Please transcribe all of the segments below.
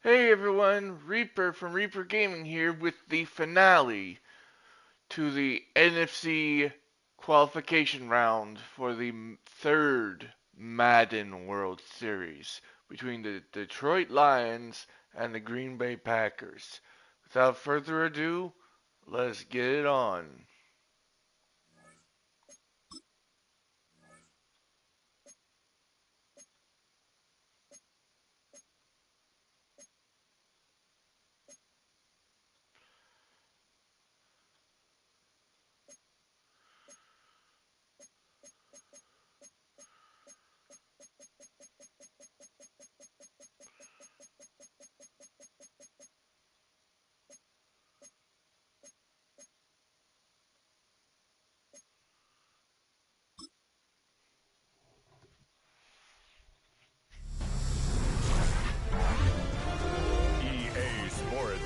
Hey everyone, Reaper from Reaper Gaming here with the finale to the NFC qualification round for the third Madden World Series between the Detroit Lions and the Green Bay Packers. Without further ado, let's get it on.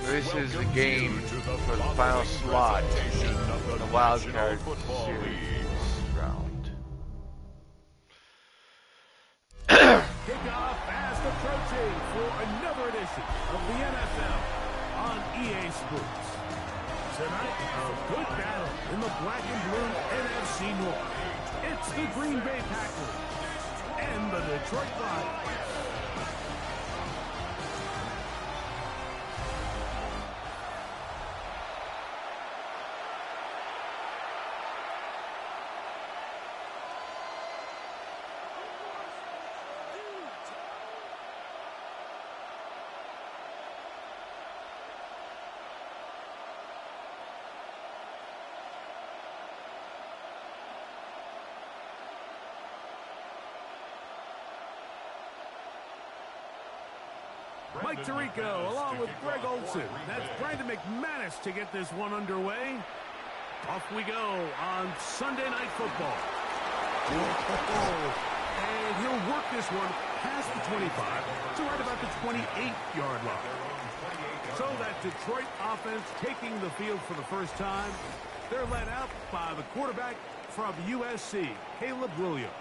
This is the game for the final slot in the Wild Card Series round. Kickoff fast approaching for another edition of the NFL on EA Sports. Tonight, a good battle in the black and blue NFC North. It's the Green Bay Packers and the Detroit Lions. Mike Tirico along with Greg Olson. That's Brandon McManus to get this one underway. Off we go on Sunday Night Football. And he'll work this one past the 25 to right about the 28-yard line. So that Detroit offense taking the field for the first time. They're led out by the quarterback from USC, Caleb Williams.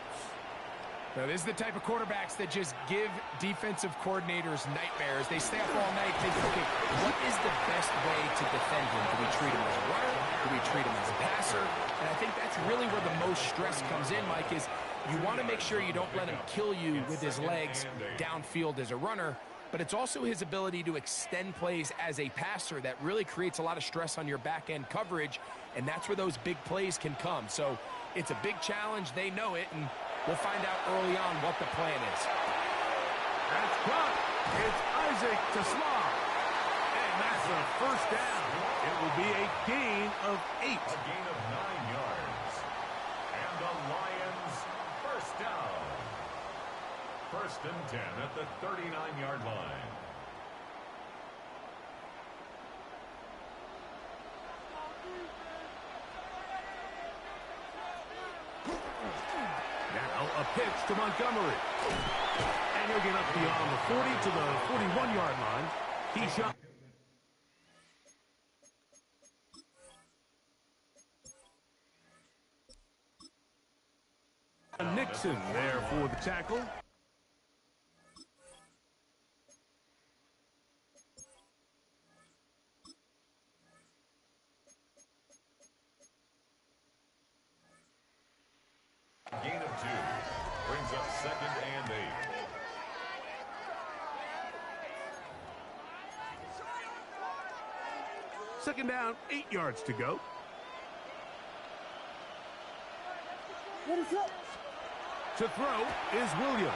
Now, this is the type of quarterbacks that just give defensive coordinators nightmares. They stay up all night thinking, okay, what is the best way to defend him? Do we treat him as a runner? Do we treat him as a passer? And I think that's really where the most stress comes in, Mike, is you want to make sure you don't let him kill you with his legs downfield as a runner, but it's also his ability to extend plays as a passer that really creates a lot of stress on your back-end coverage, and that's where those big plays can come. So it's a big challenge. They know it, and we'll find out early on what the plan is. That's caught. It's Isaac to Slaw. And that's a first down. It will be a gain of 8. A gain of 9 yards. And the Lions first down. First and 10 at the 39-yard line. Now a pitch to Montgomery. And he'll get up beyond the 40 to the 41-yard line. He shot. Nixon there for the tackle. Gain of 2. Brings up second and 8. Second down, 8 yards to go. To throw is Williams.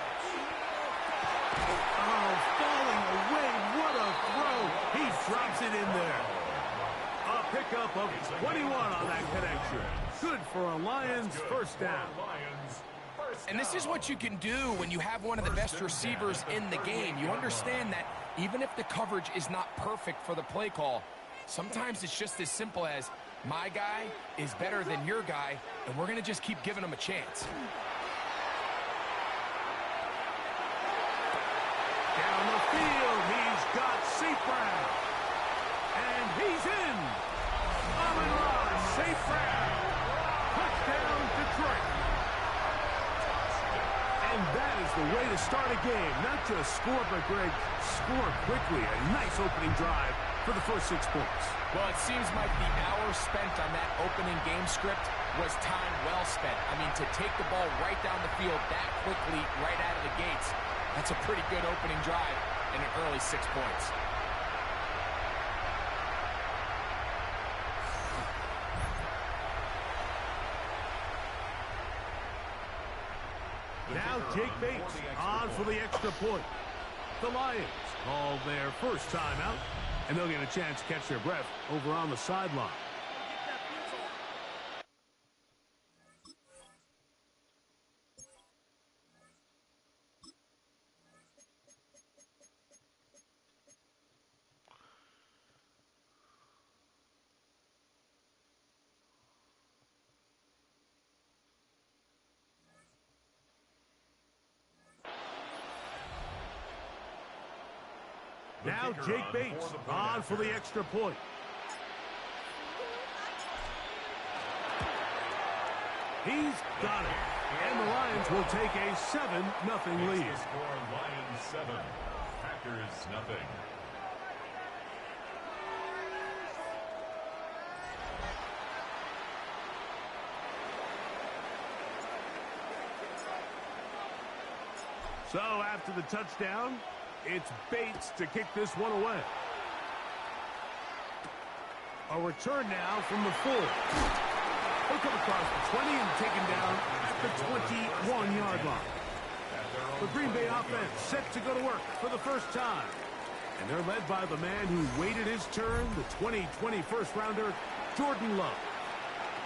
Oh, falling away. What a throw. He drops it in there. A pickup of 21 on that connection. Good for a Lions first down. And this is what you can do when you have one of the best receivers in the game. You understand that even if the coverage is not perfect for the play call, sometimes it's just as simple as my guy is better than your guy, and we're going to just keep giving him a chance. Down the field, he's got St. Brown. And he's in. Amon-Ra St. Brown. Touchdown, Detroit. And that is the way to start a game. Not just score, but, Greg, score quickly. A nice opening drive for the first 6 points. Well, it seems like the hour spent on that opening game script was time well spent. I mean, to take the ball right down the field that quickly, right out of the gates, that's a pretty good opening drive and an early 6 points. Now Jake Bates on for the extra point. The Lions call their first timeout, and they'll get a chance to catch their breath over on the sideline. Now Jake Bates on for the extra point. He's got it. And the Lions will take a 7-0 lead. Score Lions 7, Packers nothing. So after the touchdown, it's Bates to kick this one away. A return now from the 4. He'll come across the 20 and taken down at the 21-yard line. The Green Bay offense set to go to work for the first time. And they're led by the man who waited his turn, the 2020 first-rounder, Jordan Love.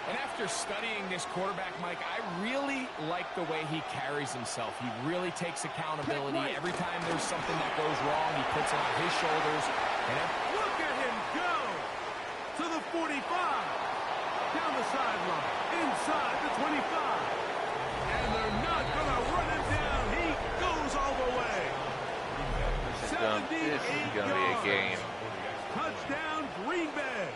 And after studying this quarterback, Mike, I really like the way he carries himself. He really takes accountability. Every time there's something that goes wrong, he puts it on his shoulders. And look at him go to the 45, down the sideline, inside the 25. And they're not going to run him down. He goes all the way. This is going to be a game. Touchdown, Green Bay.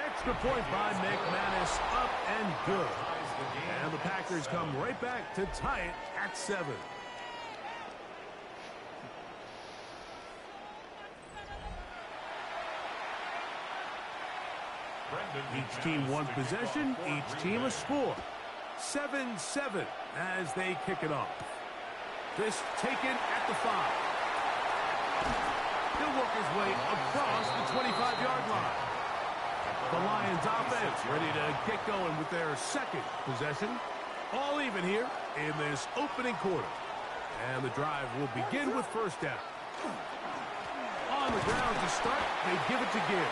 Extra point by McManus, up and good. And the Packers come right back to tie it at 7. Each team one possession, each team a score. 7-7 as they kick it off. This taken at the 5. He'll work his way across the 25-yard line. The Lions offense ready to get going with their second possession. All even here in this opening quarter. And the drive will begin with first down. On the ground to start, they give it to Gibbs.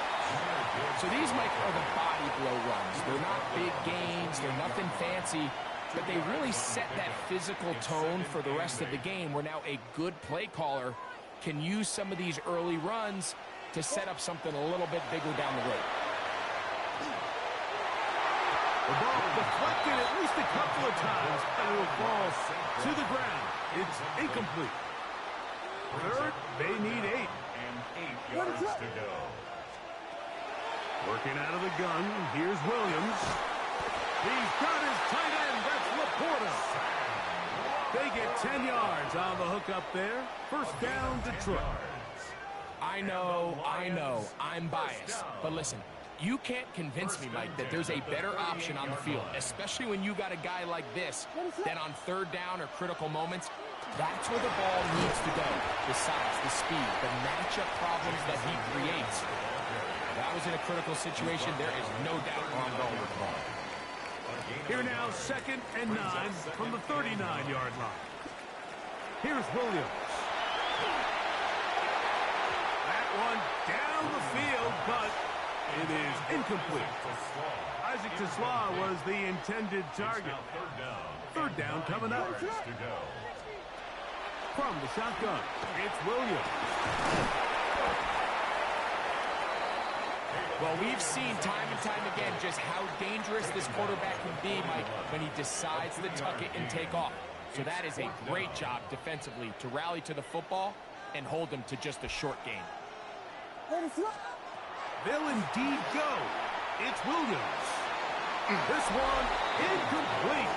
So these, Mike, are the body blow runs. They're not big gains. They're nothing fancy. But they really set that physical tone for the rest of the game where now a good play caller can use some of these early runs to set up something a little bit bigger down the road. The ball deflected at least a couple of times, and it will fall to the ground. It's incomplete. Third, they need 8. And 8 yards to go. Working out of the gun, here's Williams. He's got his tight end, that's Laporta. They get 10 yards on the hook up there. First down, Detroit. I know, I'm biased. But listen, you can't convince me, Mike, that there's a better option on the field, especially when you got a guy like this, that on third down or critical moments, that's where the ball needs to go. The size, the speed, the matchup problems that he creates. If I was in a critical situation, there is no doubt where I'm going with the ball. Here now, 2nd and 9 from the 39-yard line. Here's Williams. That one down the field, but it is incomplete. Isaac Tesla was the intended target. Third down coming up. From the shotgun, it's Williams. Well, we've seen time and time again just how dangerous this quarterback can be, Mike, when he decides to tuck it and take off. So that is a great job defensively to rally to the football and hold him to just a short gain. They'll indeed go. It's Williams. This one incomplete.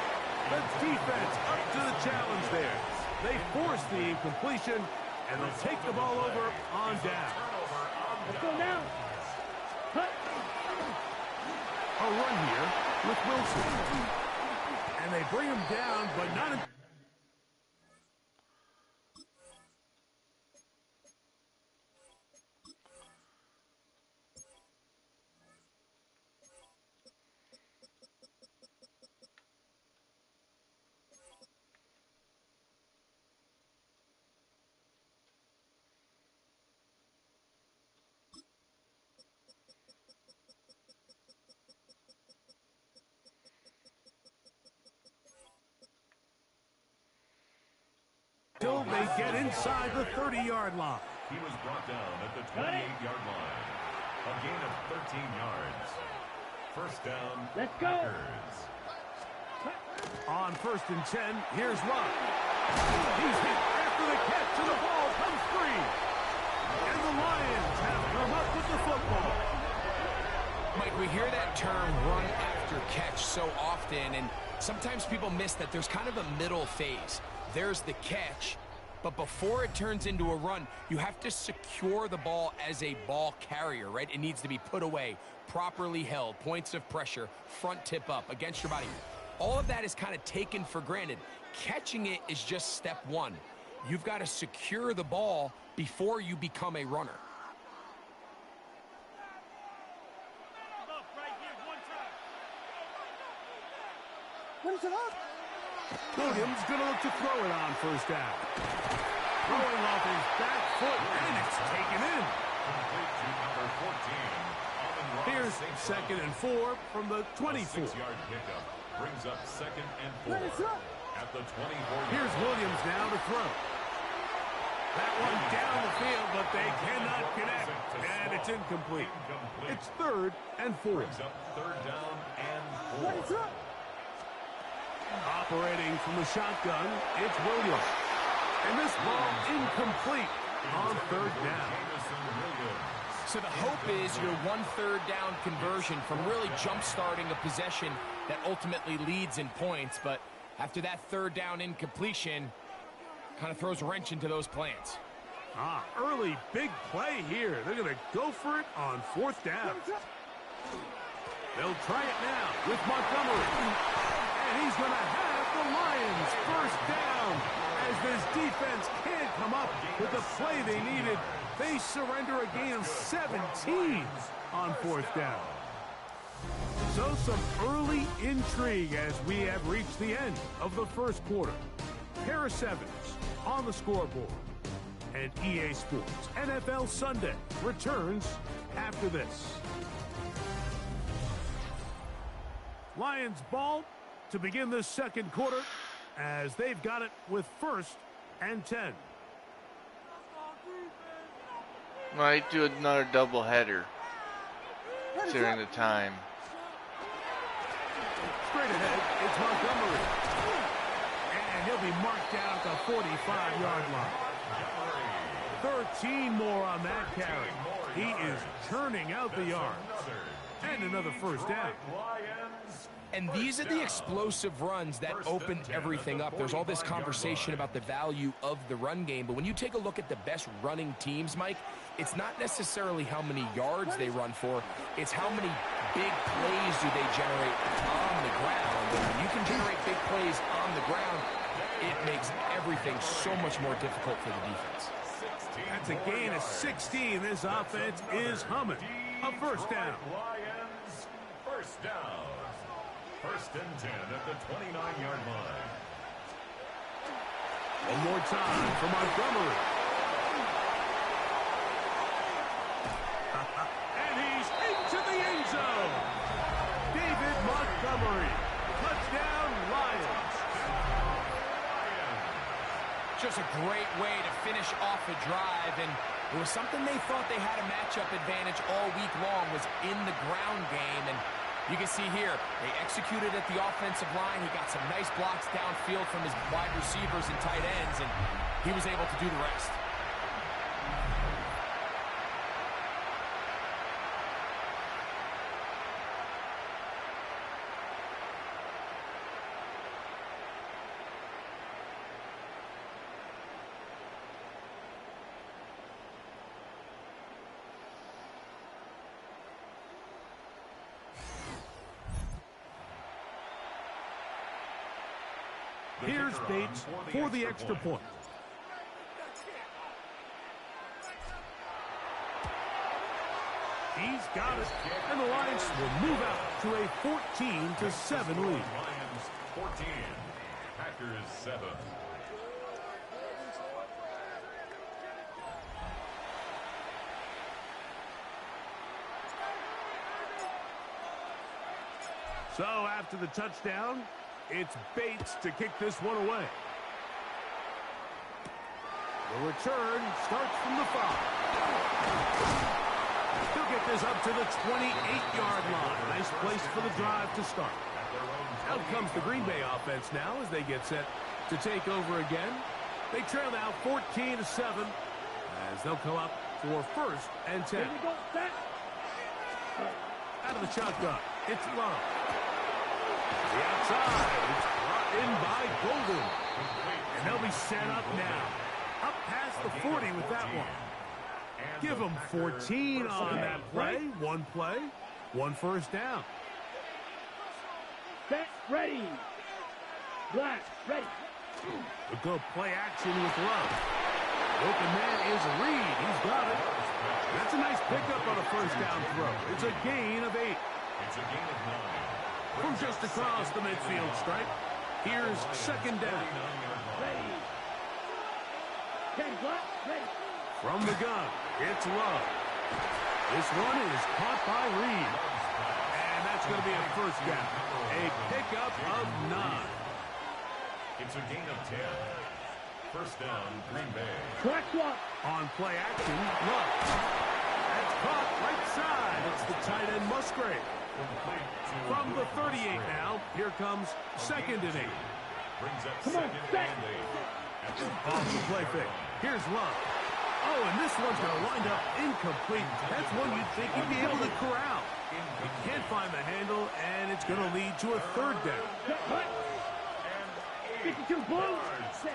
The defense up to the challenge there. They force the incompletion, and they'll take the ball over on down. Let's go now. A run here with Wilson. And they bring him down, but not in... Till they get inside the 30-yard line. He was brought down at the 28-yard line. A gain of 13 yards. First down, Let's go. Packers. On 1st and 10, here's Love. He's hit after the catch, and the ball comes free. And the Lions have come up with the football. Mike, we hear that term run after catch so often, and sometimes people miss that there's kind of a middle phase. There's the catch, but before it turns into a run, you have to secure the ball as a ball carrier, right? It needs to be put away, properly held, points of pressure, front tip up against your body. All of that is kind of taken for granted. Catching it is just step one. You've got to secure the ball before you become a runner. What is it up? Williams going to look to throw it on 1st down. Throwing off his back foot, and it's taken in. Complete to number 14. Here's 2nd and 4 from the 24. 6-yard pickup brings up 2nd and 4. Let it up. At the 24-yard Here's Williams now to throw. That one down the field, but they cannot connect, and it's incomplete. It's 3rd and 4. Brings up 3rd down and Let it 4. up. Operating from the shotgun, it's Williams. And this ball incomplete on 3rd down. So the hope is your 1/3 down conversion from really jump-starting a possession that ultimately leads in points, but after that 3rd down incompletion, kind of throws a wrench into those plans. Early big play here. They're going to go for it on 4th down. They'll try it now with Montgomery. And he's going to have the Lions 1st down. As this defense can't come up with the play they needed, they surrender a gain of 17 on 4th down. So some early intrigue as we have reached the end of the 1st quarter. Pair of sevens on the scoreboard. And EA Sports NFL Sunday returns after this. Lions ball to begin this 2nd quarter as they've got it with 1st and 10. Might do another doubleheader during the time. Straight ahead, it's Montgomery. And he'll be marked down at the 45-yard line. 13 more on that carry. He is churning out the yards. And another 1st down. And these are the explosive runs that open everything up. There's all this conversation about the value of the run game, but when you take a look at the best running teams, Mike, it's not necessarily how many yards they run for, it's how many big plays do they generate on the ground. And when you can generate big plays on the ground, it makes everything so much more difficult for the defense. That's a gain of 16. This offense is humming. A 1st down. Lions, 1st down. 1st and 10 at the 29-yard line. One more time for Montgomery. And he's into the end zone. David Montgomery. Touchdown, Lions. Just a great way to finish off a drive, and it was something they thought they had a matchup advantage all week long, was in the ground game. And you can see here, they executed at the offensive line. He got some nice blocks downfield from his wide receivers and tight ends, and he was able to do the rest. Here's Bates for the extra point. He's got it, and the Lions will move out to a 14-7 lead. Lions 14, Packers 7. So after the touchdown, it's Bates to kick this one away. The return starts from the 5. He'll get this up to the 28-yard line. Nice place for the drive to start. Out comes the Green Bay offense now as they get set to take over again. They trail now 14-7 as they'll come up for 1st and 10. Here we go, set. Out of the shotgun, it's Love. The outside, it's brought in by Golden. And they'll be set up now. Up past the 40 with that one. Give them 14 on that play. One play, 1 first down. Set, ready. Black, ready. We'll go play action with Love. Open man is Reed. He's got it. That's a nice pickup on a first down throw. It's a gain of 8. It's a gain of 9. From just across the midfield stripe, here's 2nd down. Ready. 10 black, ready. From the gun, it's Love. This one is caught by Reed. And that's going to be a first down. A pickup of 9. It's a gain of 10. First down, Green Bay. Black one. On play action, Love. That's caught right side. It's the tight end Musgrave. From the 38 now, here comes 2nd and 8. Brings up Come on, 2nd set. and 8. Off the play fake. Here's Love. Oh, and this one's going to wind up incomplete. That's one you'd think he'd be able to corral. He can't find the handle, and it's going to lead to a 3rd down. Set, hut. 52 blue. Set.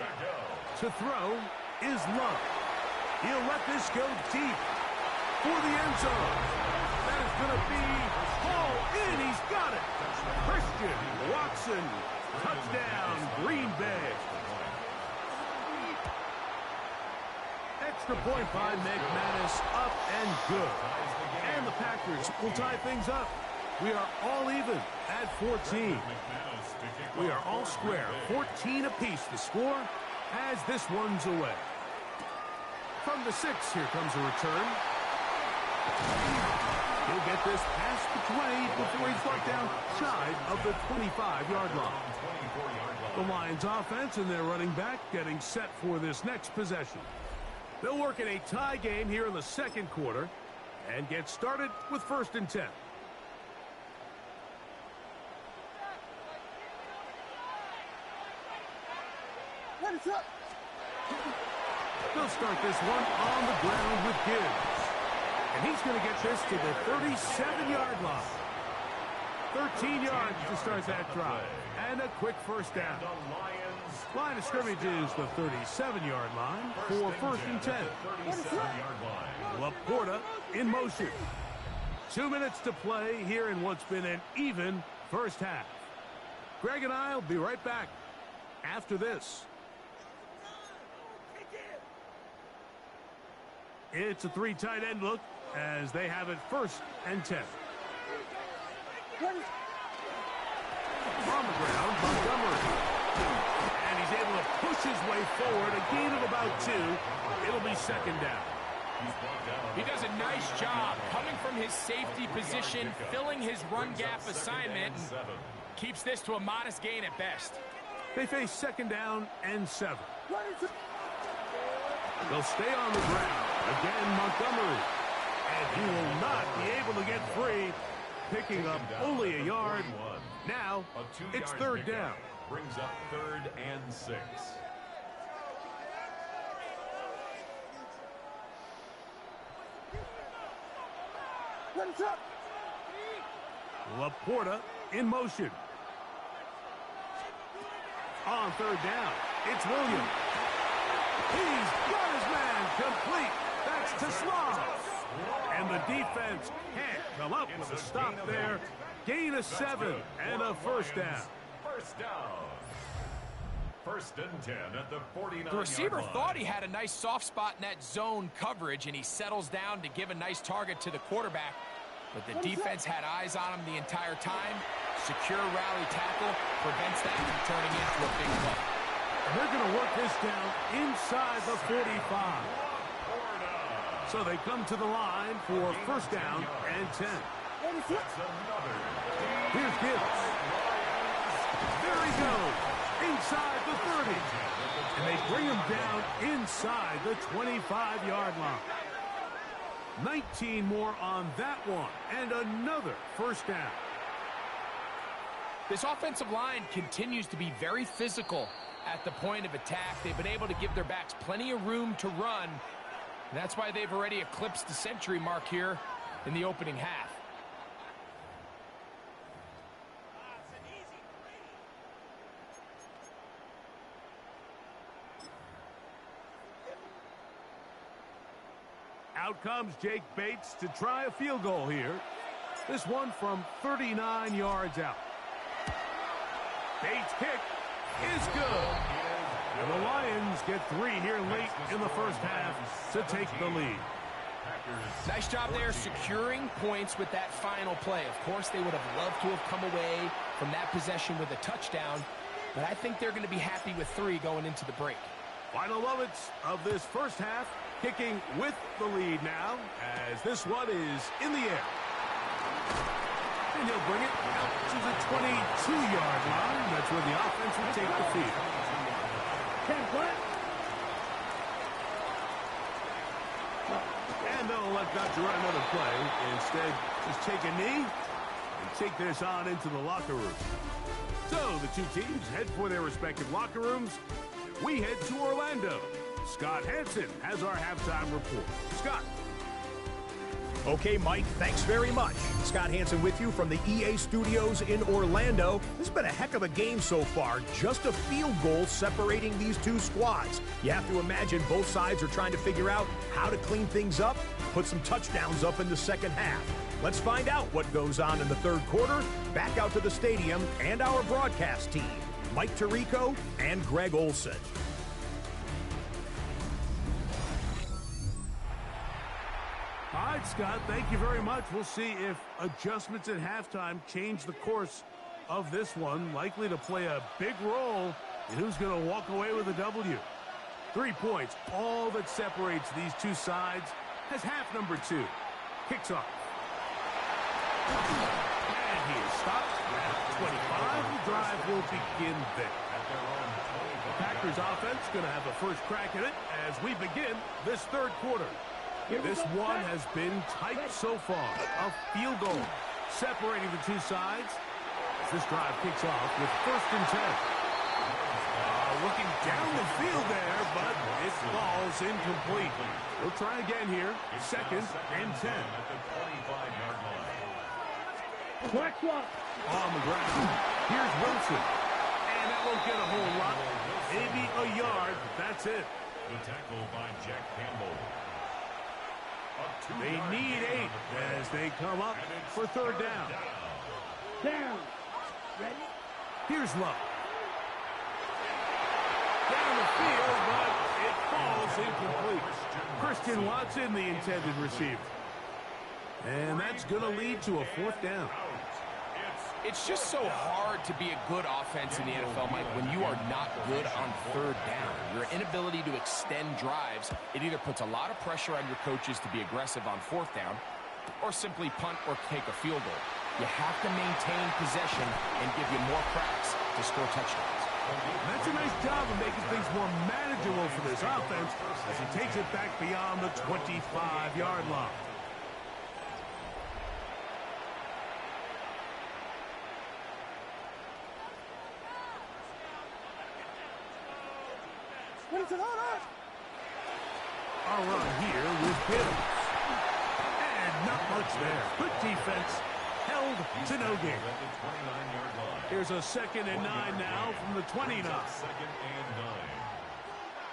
To throw is Love. He'll let this go deep for the end zone. That is going to be all in. He's got it. Christian Watson. Touchdown, Green Bay. Extra point by McManus, up and good. And the Packers will tie things up. We are all even at 14. We are all square, 14 apiece the score as this one's away. From the 6, here comes a return. He'll get this past the 20 before he's brought down shy of the 25-yard line. The Lions offense and their running back getting set for this next possession. They'll work in a tie game here in the 2nd quarter and get started with 1st and 10. What is up? They'll start this one on the ground with Gibbs. And he's going to get this to the 37-yard line. 13 yards to start that drive. And a quick first down. Line of scrimmage is the 37-yard line for 1st and 10. Laporta in motion. 2 minutes to play here in what's been an even first half. Greg and I will be right back after this. It's a 3 tight end look as they have it 1st and 10. On the ground, Montgomery. And he's able to push his way forward. A gain of about 2. It'll be 2nd down. He does a nice job coming from his safety position, filling his run gap assignment, and keeps this to a modest gain at best. They face 2nd down and 7. They'll stay on the ground. Again, Montgomery. And he will not be able to get free, picking up only a yard. Now, it's 3rd down. Brings up 3rd and 6. What is up? Laporta in motion. On 3rd down, it's Williams. He's got his man complete. That's to Slav. And the defense can't come up with a stop there. Gain of 7 and a 1st down. First down. First and 10 at the 49-yard line. The receiver thought he had a nice soft spot in that zone coverage, and he settles down to give a nice target to the quarterback. But the defense had eyes on him the entire time. Secure rally tackle prevents that from turning into a big play. And they're going to work this down inside the 45. So they come to the line for first down and 10. Here's Gibbs. There he goes. Inside the 30. And they bring him down inside the 25-yard line. 19 more on that one. And another first down. This offensive line continues to be very physical at the point of attack. They've been able to give their backs plenty of room to run. And that's why they've already eclipsed the century mark here in the opening half. Out comes Jake Bates to try a field goal here. This one from 39 yards out. Bates' kick is good. And the Lions get 3 here late in the first half to take the lead. Nice job there securing points with that final play. Of course, they would have loved to have come away from that possession with a touchdown, but I think they're going to be happy with 3 going into the break. Final moments of this first half, kicking with the lead now, as this one is in the air. And he'll bring it out to the 22-yard line. That's where the offense will take the field. And they'll elect not to run another play. Instead, just take a knee and take this on into the locker room. So the two teams head for their respective locker rooms. We head to Orlando. Scott Hansen has our halftime report. Scott. Okay, Mike, thanks very much. Scott Hansen with you from the EA Studios in Orlando. This has been a heck of a game so far. Just a field goal separating these two squads. You have to imagine both sides are trying to figure out how to clean things up, put some touchdowns up in the second half. Let's find out what goes on in the third quarter. Back out to the stadium and our broadcast team, Mike Tirico and Greg Olson. All right, Scott, thank you very much. We'll see if adjustments at halftime change the course of this one. Likely to play a big role in who's going to walk away with a W. 3 points, all that separates these two sides, has half number 2. Kicks off. And he is stopped at 25. The drive will begin there. The Packers offense going to have a first crack at it as we begin this third quarter. This one has been tight so far. A field goal separating the two sides as this drive kicks off with first and 10. Looking down the field there, but it falls incomplete. We'll try again here. Second and 10. On the ground. Here's Wilson. And that won't get a whole lot. Maybe a yard. That's it. The tackle by Jack Campbell. They need 8 as they come up for third down. Down. Ready? Here's Love. Down the field, but it falls incomplete. Christian Watson, the intended receiver. And that's going to lead to a fourth down. It's just so hard to be a good offense in the NFL, Mike, when you are not good on third down. Your inability to extend drives, it either puts a lot of pressure on your coaches to be aggressive on fourth down or simply punt or take a field goal. You have to maintain possession and give you more cracks to score touchdowns. That's a nice job of making things more manageable for this offense as he takes it back beyond the 25-yard line. Our run here with Gibbs. And not much there. Good defense. Held to no gain. Here's a second and 9 now from the 29. Second and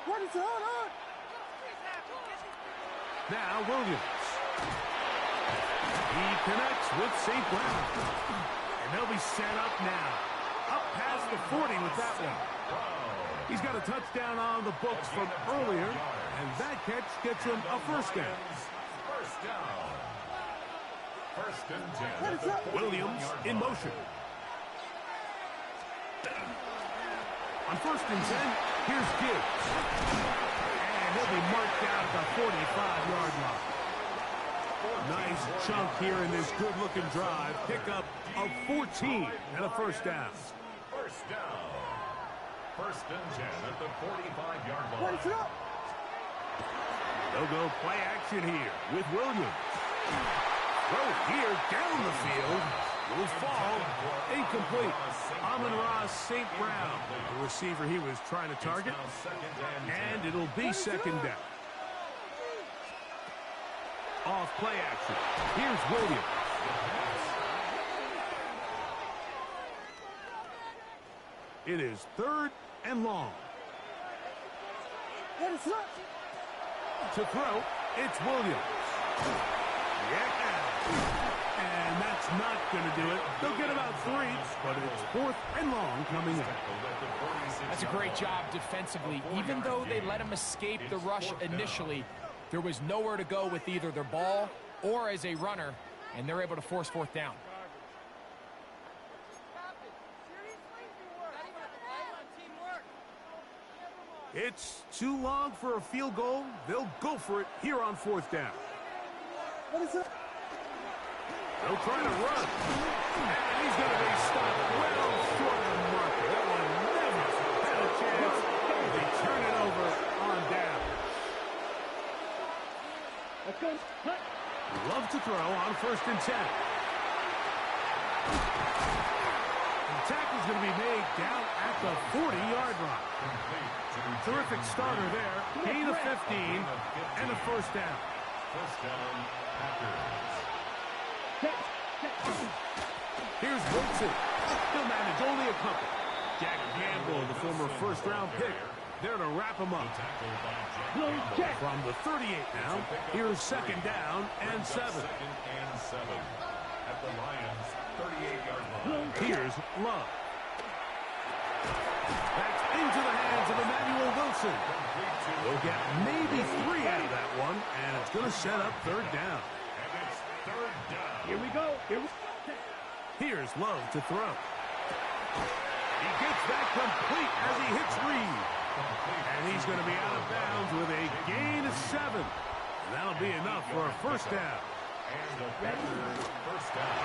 9. Now Williams. He connects with St. Brown. And they'll be set up now. Up past the 40 with that one. He's got a touchdown on the books from earlier, and that catch gets him a first down. First down. First and 10. Williams in motion. On first and 10, here's Gibbs. And he'll be marked down at the 45-yard line. Nice chunk here in this good-looking drive. Pickup of 14 and a first down. First down. First and 10 at the 45-yard line. They'll go play action here with Williams. Throw here down the field. Will fall. Incomplete. Amon-Ra St. Brown, the receiver he was trying to target. And it'll be second down. Off play action. Here's Williams. It is third and long. To throw, it's Williams. Yeah. And that's not going to do it. They'll get about 3, but it's fourth and long coming in. That's a great job defensively. Even though they let him escape the rush initially, there was nowhere to go with either their ball or as a runner, and they're able to force fourth down. It's too long for a field goal. They'll go for it here on fourth down. They'll try to run. And he's going to be stopped well short of the marker. That one never had a chance. They turn it over on down. Love to throw on first and 10. The tackle's going to be made down at the 40-yard line. Terrific starter there. Gain of 15 and a first down. First down, Packers. Here's Wilson. He'll manage only a couple. Jack Gamble, the former first-round pick, there to wrap him up. From the 38 now, here's second down and 7. Second and 7 at the Lions' 38-yard line. Here's Love. That's into the hands of Emmanuel Wilson. They'll get maybe 3 out of that one, and it's going to set up third down. And it's third down. Here we go. Here's Love to throw. He gets that complete as he hits Reed. And he's going to be out of bounds with a gain of 7. And that'll be enough for a first down. And the Packers' first down.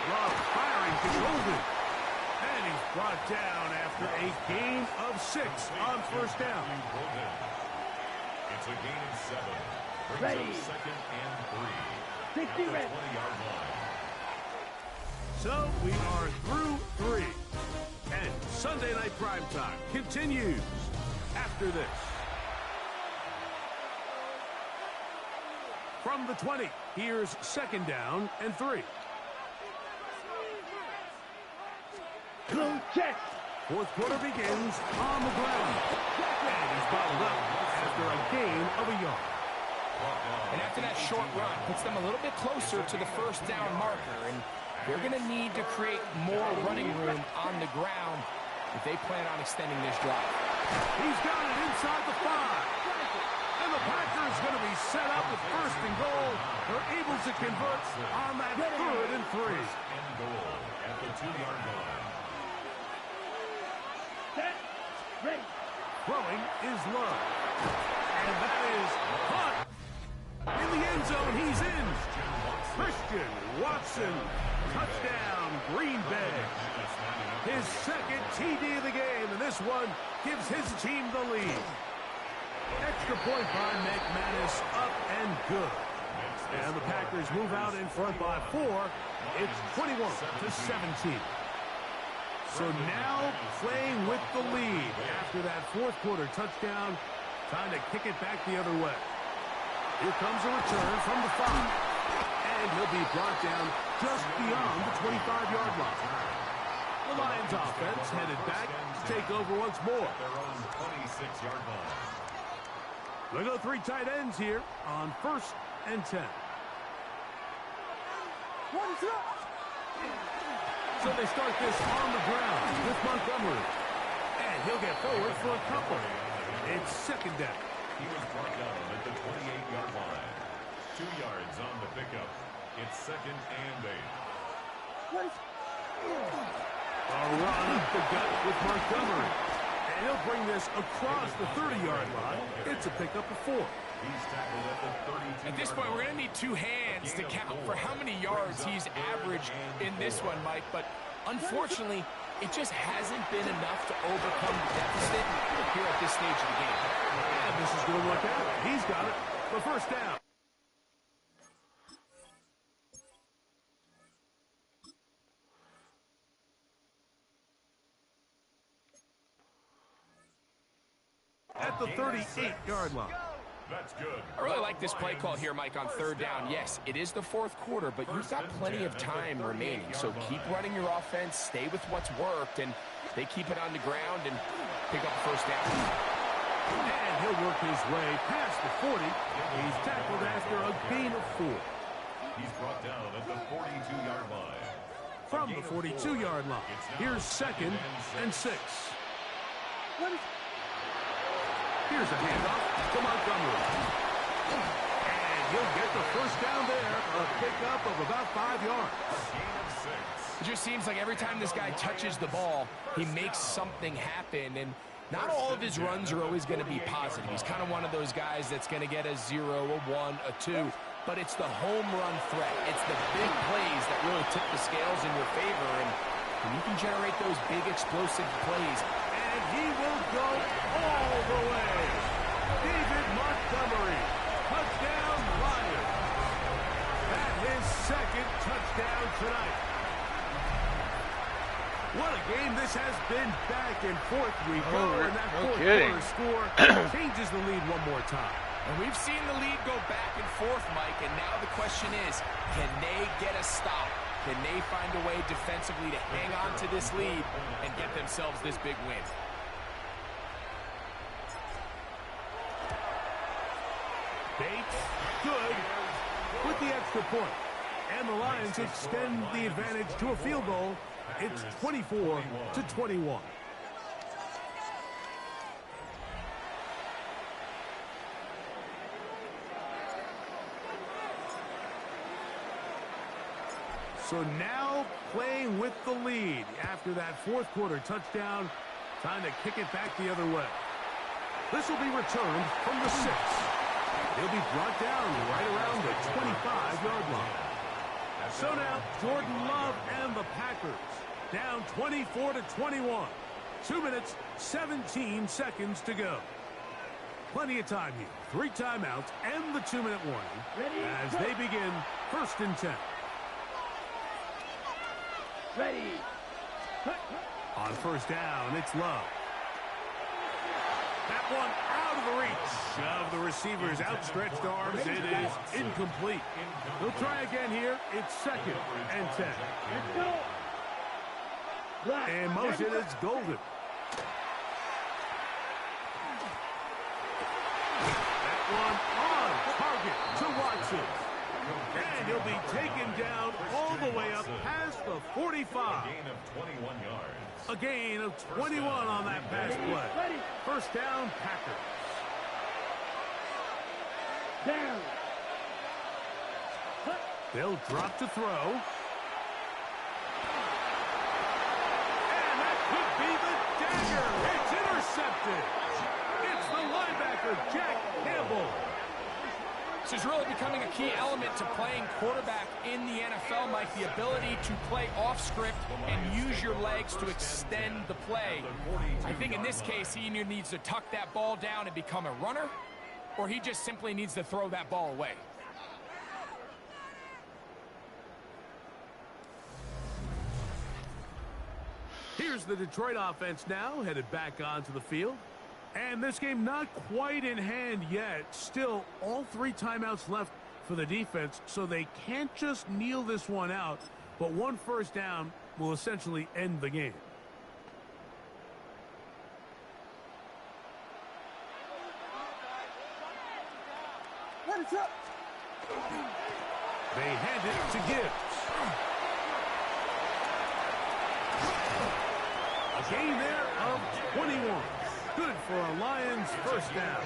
Love firing to Golden. And he's brought down after a gain of 6 on first down. It's a gain of 7. Brings Ready. up second and 3. 60 At the ready. 20-yard line. So we are through 3. And Sunday Night Primetime continues after this. From the 20, here's second down and 3. Check. Fourth quarter begins on the ground. And he's bottled up after a gain of a yard. And after that short run, puts them a little bit closer to the first down marker, and they're going to need to create more running room on the ground if they plan on extending this drive. He's got it inside the 5. And the Packers going to be set up with first and goal. They're able to convert on that third and 3. And goal at the 2-yard line. Set. Ready. Throwing is Love. And that is caught. In the end zone, he's in. Christian Watson. Touchdown, Green Bay. His second TD of the game, and this one gives his team the lead. Extra point by McManus, up and good. And the Packers move out in front by 4. It's 21-17. So now playing with the lead after that fourth quarter touchdown. Time to kick it back the other way. Here comes a return from the 5. And he'll be brought down just beyond the 25-yard line. The Lions offense headed back to take over once more. Their own 26-yard line. They go 3 tight ends here on first and 10. So they start this on the ground with Montgomery. And he'll get forward for a couple. It's second down. He was brought down at the 28-yard line. 2 yards on the pickup. It's second and 8. A run up the gut with Montgomery. And he'll bring this across the 30-yard line. It's a pickup of 4. He's tackled at the 32. At this point, we're going to need 2 hands to count for how many yards he's averaged in this one, Mike. But unfortunately, it just hasn't been enough to overcome the deficit here at this stage of the game. And this is going to work out. He's got it. The first down. At the 38-yard line. That's good. I really like this play call here, Mike, on third down. Yes, it is the fourth quarter, but you've got plenty of time remaining. So keep running your offense, stay with what's worked, and they keep it on the ground and pick up first down. And he'll work his way past the 40. He's tackled after a gain of 4. He's brought down at the 42-yard line. From the 42-yard line, here's second and 6. Here's a handoff to Montgomery. And he'll get the first down there, a pickup of about 5 yards. Gain of 6. It just seems like every time this guy touches the ball, he makes something happen. And not all of his runs are always going to be positive. He's kind of one of those guys that's going to get a 0, a 1, a 2. But it's the home run threat. It's the big plays that really tip the scales in your favor. And when you can generate those big explosive plays, And he will go all the way. David Montgomery, touchdown Lions. That his second touchdown tonight. What a game this has been, back and forth we go, and that fourth quarter score changes the lead one more time. and we've seen the lead go back and forth, Mike, and now the question is, can they get a stop? Can they find a way defensively to hang on to this lead and get themselves this big win? Bates, good, with the extra point. And the Lions extend the advantage to a field goal. It's 24-21. So now playing with the lead after that fourth quarter touchdown, time to kick it back the other way. This will be returned from the 6. He'll be brought down right around the 25-yard line. So now Jordan Love and the Packers down 24-21. 2 minutes, 17 seconds to go. Plenty of time here. 3 timeouts and the 2-minute warning as they begin 1st and 10. Ready. On first down, it's Love. That one out of the reach of the receiver's outstretched arms. It is incomplete. They'll try again here. It's 2nd and 10. Let's go. Black. And motion is golden. That one on target to Watson. And he'll be taken down all the way up past the 45. Gain of 21 yards. A gain of 21 on that pass play. First down, Packers. Down. They'll drop to throw. And that could be the dagger. It's intercepted. It's the linebacker, Jack Campbell. This is really becoming a key element to playing quarterback in the NFL, Mike, the ability to play off script and use your legs to extend the play. I think in this case, he either needs to tuck that ball down and become a runner, or he just simply needs to throw that ball away. Here's the Detroit offense now, headed back onto the field. And this game not quite in hand yet. Still, all 3 timeouts left for the defense, so they can't just kneel this one out. But 1 first down will essentially end the game. They hand it to Gibbs. A gain there of 21. Good for a Lions first down.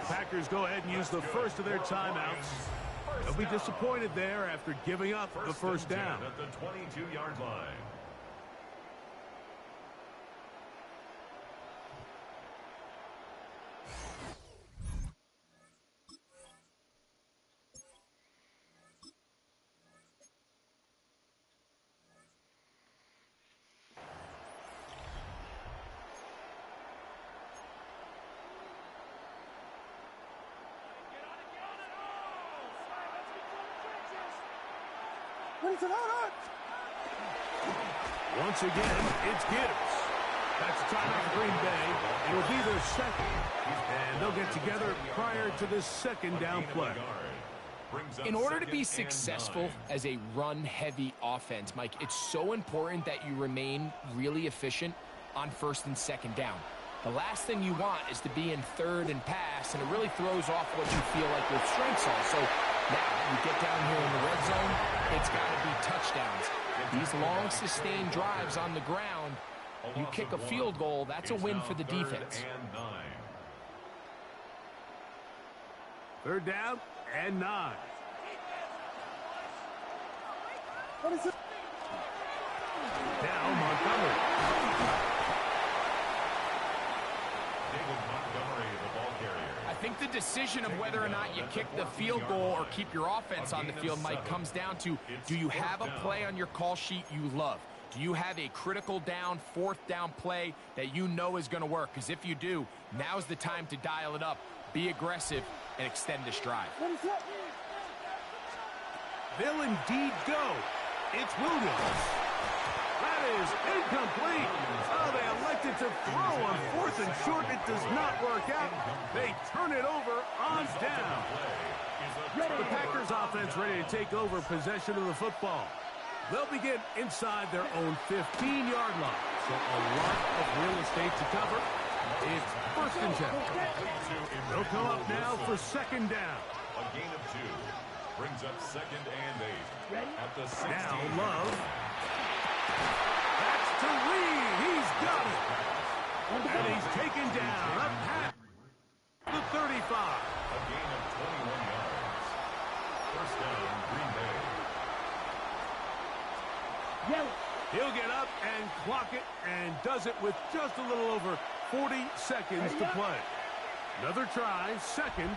Packers go ahead and use the first of their timeouts. They'll be disappointed there after giving up the first down. At the 22-yard line. Once again, it's Gibbs. That's a timeout for Green Bay. It'll be their second. And they'll get together prior to this second down play. In order to be successful as a run-heavy offense, Mike, it's so important that you remain really efficient on first and second down. The last thing you want is to be in third and pass, and it really throws off what you feel like your strengths are. So now you get down here in the red zone, it's got to be touchdowns. These long, sustained drives on the ground, you kick a field goal, that's a win for the defense. Third down and 9. What is it? Now Montgomery. I think the decision of whether or not you kick the field goal or keep your offense on the field, Mike, comes down to, do you have a play on your call sheet you love? Do you have a critical down, fourth down play that you know is going to work? Because if you do, now's the time to dial it up, be aggressive, and extend this drive. They'll indeed go. It's Williams. That is incomplete. Oh, they elected to throw on 4th and short. It does not work out. They turn it over on down. The Packers offense ready to take over possession of the football. They'll begin inside their own 15-yard line. So a lot of real estate to cover. It's 1st and 10. They'll come up now for second down. A gain of 2 brings up 2nd and 8. At the 16. Now Love. That's to Reed. He's got it. And he's taken down. Up past the 35. A gain of 21 yards. First down, Green Bay. He'll get up and clock it, and does it with just a little over 40 seconds to play. Another try, 2nd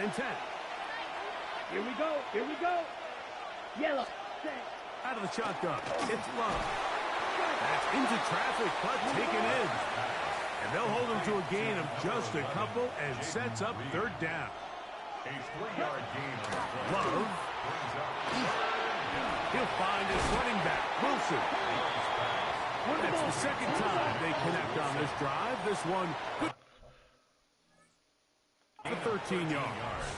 and 10. Here we go. Here we go. Yellow. Out of the shotgun, it's Love. That's into traffic, but taken in. And they'll hold him to a gain of just a couple and sets up third down. A 3-yard gain on the play. Love. He'll find his running back, Wilson. That's the second time they connect on this drive. This one good for 13 yards.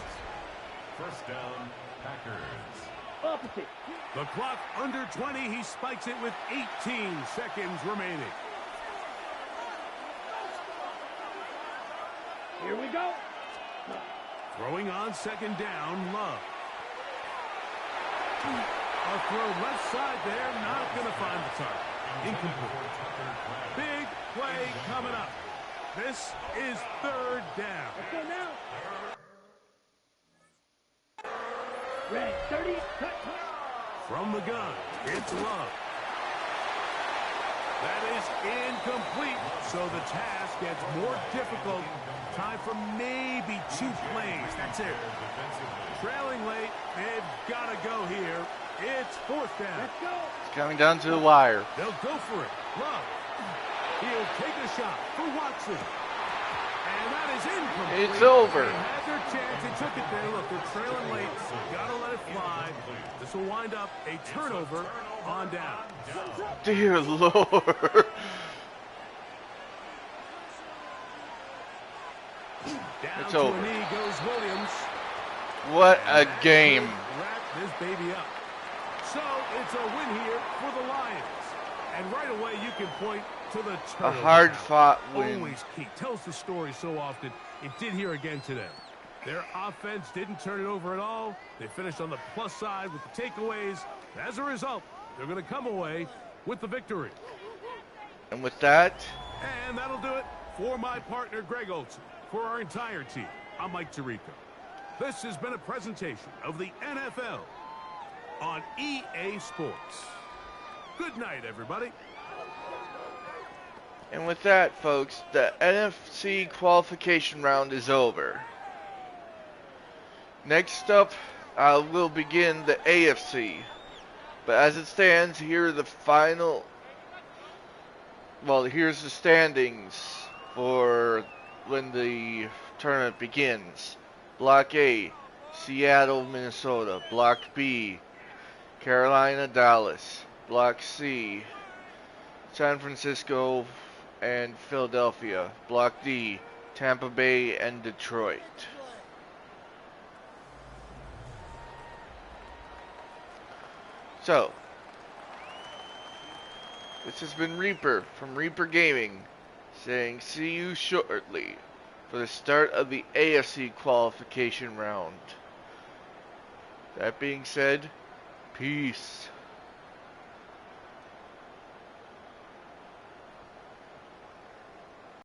First down, Packers. Opposite. The clock under 20. He spikes it with 18 seconds remaining. Here we go. Throwing on second down, Love. A throw left side there, not going to find the target. Incomplete. Big play coming up. This is third down. Let's go now. Red 30. Cut. From the gun, it's Love. That is incomplete, so the task gets more difficult. Time for maybe 2 plays. That's it. Trailing late, they've got to go here. It's 4th down. Let's go. It's coming down to the wire. They'll go for it. Love. He'll take a shot for Watson. And that is incomplete. It's over. They had their chance. They took it there. Look, they're trailing late. Got to let it fly. This will wind up a turnover on down. Dear Lord. Down It's to over. a knee goes Williams. What a game. Wrap this baby up. So it's a win here for the Lions. And right away you can point to the A turnover. hard-fought win. Always key. Tells the story so often. It did here again today. Their offense didn't turn it over at all. They finished on the plus side with the takeaways. As a result, they're going to come away with the victory. And with that, And that'll do it for my partner, Greg Olson. For our entire team, I'm Mike Tirico. This has been a presentation of the NFL on EA Sports. Good night, everybody. And with that, folks, the NFC qualification round is over. Next up, we'll begin the AFC. But as it stands, here are the final... Well, here's the standings for when the tournament begins. Block A, Seattle, Minnesota. Block B, Carolina, Dallas. Block C, San Francisco and Philadelphia. Block D, Tampa Bay and Detroit. So, this has been Reaper from Reaper Gaming saying see you shortly for the start of the AFC qualification round. That being said, peace.